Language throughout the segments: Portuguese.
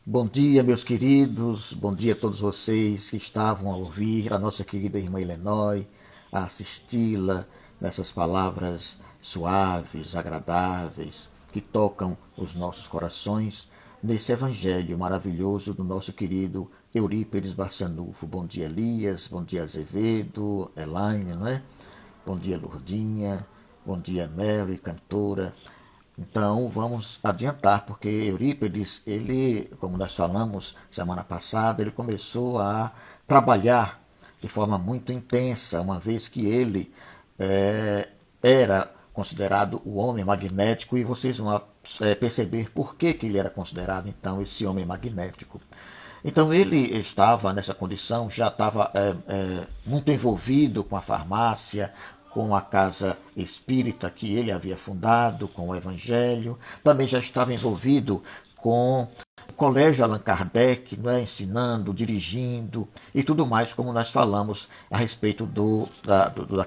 Bom dia, meus queridos, bom dia a todos vocês que estavam a ouvir a nossa querida irmã Helenói, a assisti-la nessas palavras suaves, agradáveis, que tocam os nossos corações, nesse evangelho maravilhoso do nosso querido Eurípides Barçanufo. Bom dia, Elias, bom dia, Azevedo, Elaine, não é? Bom dia, Lourdinha, bom dia, Mary, cantora. Então vamos adiantar, porque Eurípides, ele, como nós falamos semana passada, ele começou a trabalhar de forma muito intensa, uma vez que ele era considerado o homem magnético, e vocês vão perceber por que ele era considerado então esse homem magnético. Então ele estava nessa condição, já estava muito envolvido com a farmácia, com a casa espírita que ele havia fundado, com o Evangelho. Também já estava envolvido com o Colégio Allan Kardec, não é? Ensinando, dirigindo e tudo mais, como nós falamos a respeito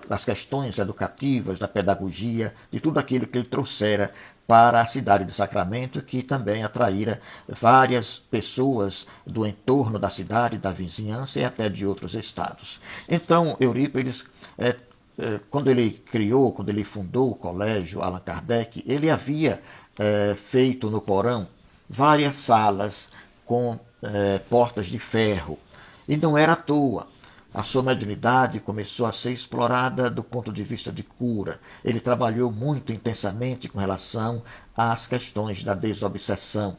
das questões educativas, da pedagogia, de tudo aquilo que ele trouxera para a cidade de Sacramento, que também atraíra várias pessoas do entorno da cidade, da vizinhança e até de outros estados. Então, Eurípides, quando ele criou, quando ele fundou o colégio Allan Kardec, ele havia feito no porão várias salas com portas de ferro. E não era à toa. A sua mediunidade começou a ser explorada do ponto de vista de cura. Ele trabalhou muito intensamente com relação às questões da desobsessão.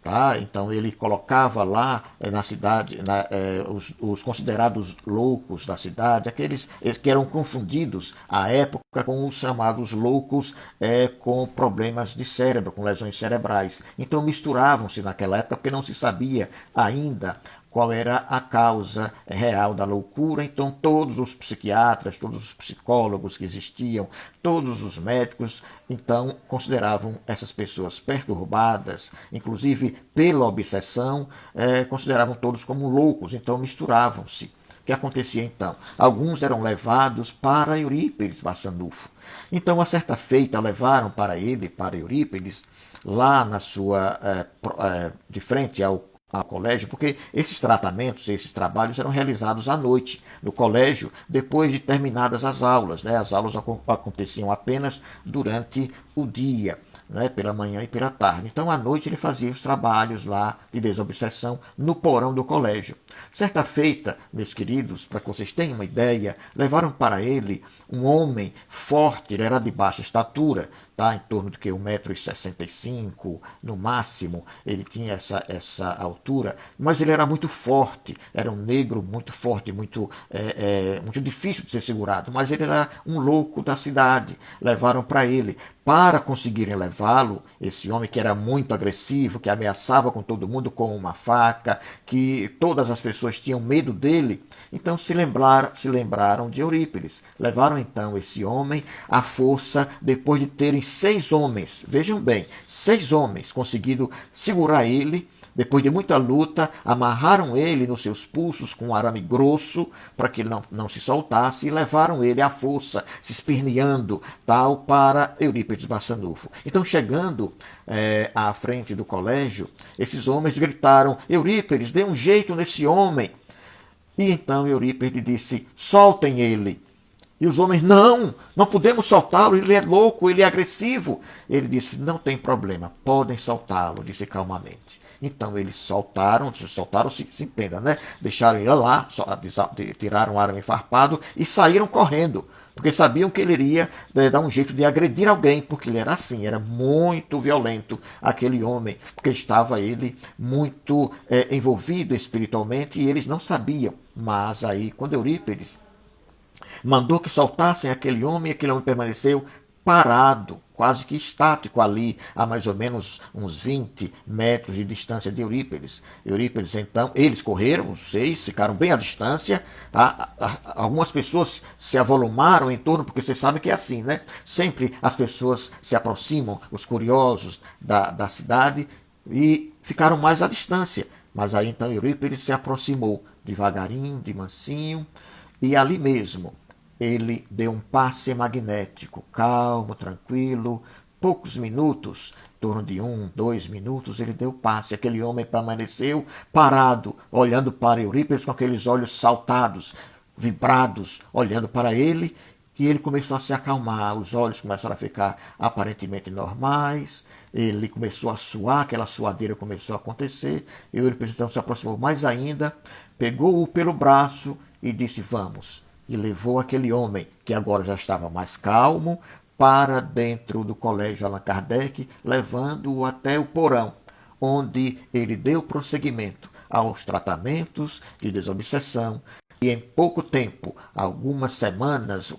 Tá? Então ele colocava lá na cidade os considerados loucos da cidade, aqueles que eram confundidos à época com os chamados loucos com problemas de cérebro, com lesões cerebrais. Então misturavam-se naquela época porque não se sabia ainda qual era a causa real da loucura. Então todos os psiquiatras, todos os psicólogos que existiam, todos os médicos, então consideravam essas pessoas perturbadas, inclusive pela obsessão, consideravam todos como loucos, então misturavam-se. O que acontecia então? Alguns eram levados para Eurípides Barçanufo. Então, a certa feita, levaram para ele, para Eurípides, lá na sua, de frente ao colégio, porque esses tratamentos, esses trabalhos eram realizados à noite no colégio, depois de terminadas as aulas. Né? As aulas aconteciam apenas durante o dia, né? Pela manhã e pela tarde. Então, à noite, ele fazia os trabalhos lá de desobsessão no porão do colégio. Certa feita, meus queridos, para que vocês tenham uma ideia, levaram para ele um homem forte, ele era de baixa estatura, tá? Em torno de 1,65 m no máximo, ele tinha essa altura, mas ele era muito forte, era um negro muito forte, muito difícil de ser segurado, mas ele era um louco da cidade. Levaram para ele. Para conseguirem levá-lo, esse homem que era muito agressivo, que ameaçava com todo mundo com uma faca, que todas as pessoas tinham medo dele, então se lembraram de Eurípides. Levaram então esse homem à força, depois de terem 6 homens, vejam bem, 6 homens conseguiram segurar ele. Depois de muita luta, amarraram ele nos seus pulsos com um arame grosso para que ele não se soltasse e levaram ele à força, se esperneando, tal, para Eurípides Barçanufo. Então, chegando à frente do colégio, esses homens gritaram: Eurípides, dê um jeito nesse homem. E então Eurípides disse: soltem ele. E os homens: não podemos soltá-lo, ele é louco, ele é agressivo. Ele disse: não tem problema, podem soltá-lo, disse calmamente. Então eles se entenda, né? Deixaram ele lá, tiraram o arame farpado e saíram correndo, porque sabiam que ele iria dar um jeito de agredir alguém, porque ele era assim, era muito violento, aquele homem, porque estava ele muito envolvido espiritualmente e eles não sabiam. Mas aí, quando Eurípides mandou que soltassem aquele homem permaneceu parado, quase que estático ali, a mais ou menos uns 20 metros de distância de Eurípides. Eurípides, então, eles correram, os 6, ficaram bem à distância. Tá? Algumas pessoas se avolumaram em torno, porque vocês sabem que é assim, né? Sempre as pessoas se aproximam, os curiosos da cidade, e ficaram mais à distância. Mas aí, então, Eurípides se aproximou devagarinho, de mansinho, e ali mesmo ele deu um passe magnético, calmo, tranquilo. Poucos minutos torno de 1, 2 minutos, ele deu passe. Aquele homem permaneceu parado, olhando para Eurípides com aqueles olhos saltados, vibrados, olhando para ele, e ele começou a se acalmar, os olhos começaram a ficar aparentemente normais, ele começou a suar, aquela suadeira começou a acontecer, e Eurípides então se aproximou mais ainda, pegou-o pelo braço e disse: vamos. E levou aquele homem, que agora já estava mais calmo, para dentro do colégio Allan Kardec, levando-o até o porão, onde ele deu prosseguimento aos tratamentos de desobsessão. E em pouco tempo, algumas semanas,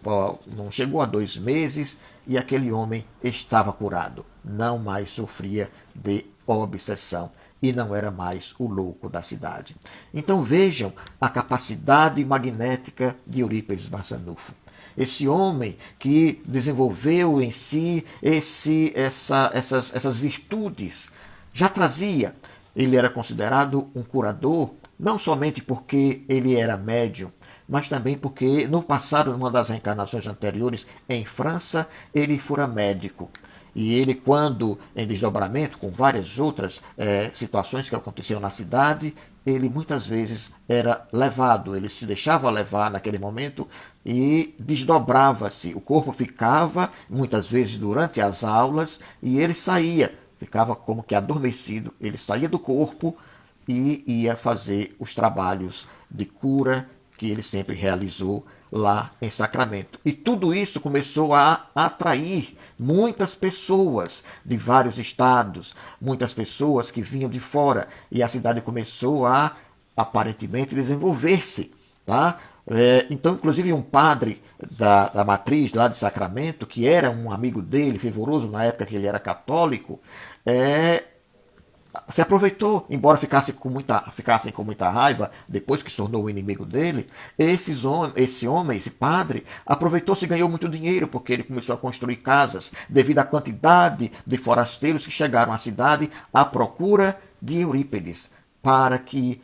não chegou a 2 meses, e aquele homem estava curado. Não mais sofria de obsessão e não era mais o louco da cidade. Então vejam a capacidade magnética de Eurípides Barçanufo. Esse homem que desenvolveu em si essas virtudes, já trazia. Ele era considerado um curador, não somente porque ele era médium, mas também porque no passado, numa das reencarnações anteriores, em França, ele fora médico. E ele, quando em desdobramento com várias outras situações que aconteciam na cidade, ele muitas vezes era levado, ele se deixava levar naquele momento e desdobrava-se. O corpo ficava, muitas vezes durante as aulas, e ele saía, ficava como que adormecido, ele saía do corpo e ia fazer os trabalhos de cura que ele sempre realizou lá em Sacramento. E tudo isso começou a atrair muitas pessoas de vários estados, muitas pessoas que vinham de fora, e a cidade começou a, aparentemente, desenvolver-se. Tá? Então, inclusive, um padre da matriz lá de Sacramento, que era um amigo dele, fervoroso na época que ele era católico, se aproveitou, embora ficassem com muita raiva depois que se tornou o inimigo dele. Esse padre, aproveitou-se e ganhou muito dinheiro, porque ele começou a construir casas devido à quantidade de forasteiros que chegaram à cidade à procura de Eurípides, para que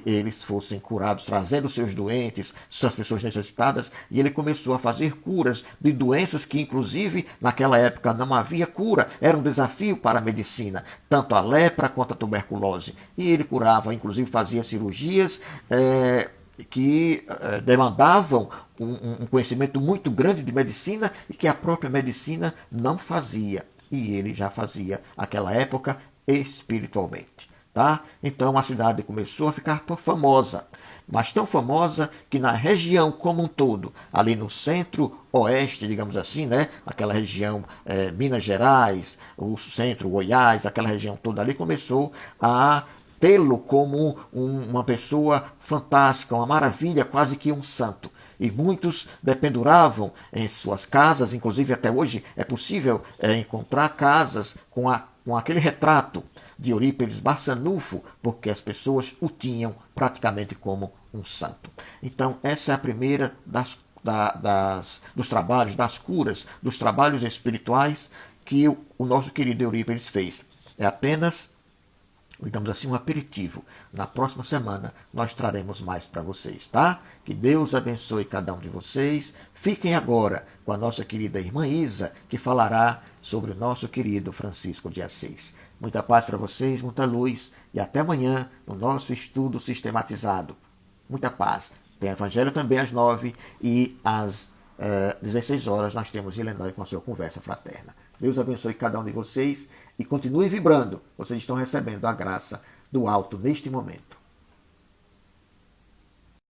eles fossem curados, trazendo seus doentes, suas pessoas necessitadas, e ele começou a fazer curas de doenças que, inclusive, naquela época não havia cura, era um desafio para a medicina, tanto a lepra quanto a tuberculose. E ele curava, inclusive fazia cirurgias que demandavam um conhecimento muito grande de medicina e que a própria medicina não fazia. E ele já fazia, naquela época, espiritualmente. Tá? Então a cidade começou a ficar famosa, mas tão famosa que na região como um todo, ali no centro-oeste, digamos assim, né? Aquela região Minas Gerais, o centro, Goiás, aquela região toda ali começou a tê-lo como uma pessoa fantástica, uma maravilha, quase que um santo. E muitos dependuravam em suas casas, inclusive até hoje é possível encontrar casas com aquele retrato de Eurípides Barçanufo, porque as pessoas o tinham praticamente como um santo. Então, essa é a primeira dos trabalhos, das curas, dos trabalhos espirituais que o nosso querido Eurípides fez. É apenas, digamos assim, um aperitivo. Na próxima semana nós traremos mais para vocês, tá? Que Deus abençoe cada um de vocês. Fiquem agora com a nossa querida irmã Isa, que falará sobre o nosso querido Francisco de Assis. Muita paz para vocês, muita luz, e até amanhã no nosso estudo sistematizado. Muita paz. Tem Evangelho também às 9 e às 16 horas nós temos Illinois com a sua conversa fraterna. Deus abençoe cada um de vocês e continue vibrando. Vocês estão recebendo a graça do alto neste momento.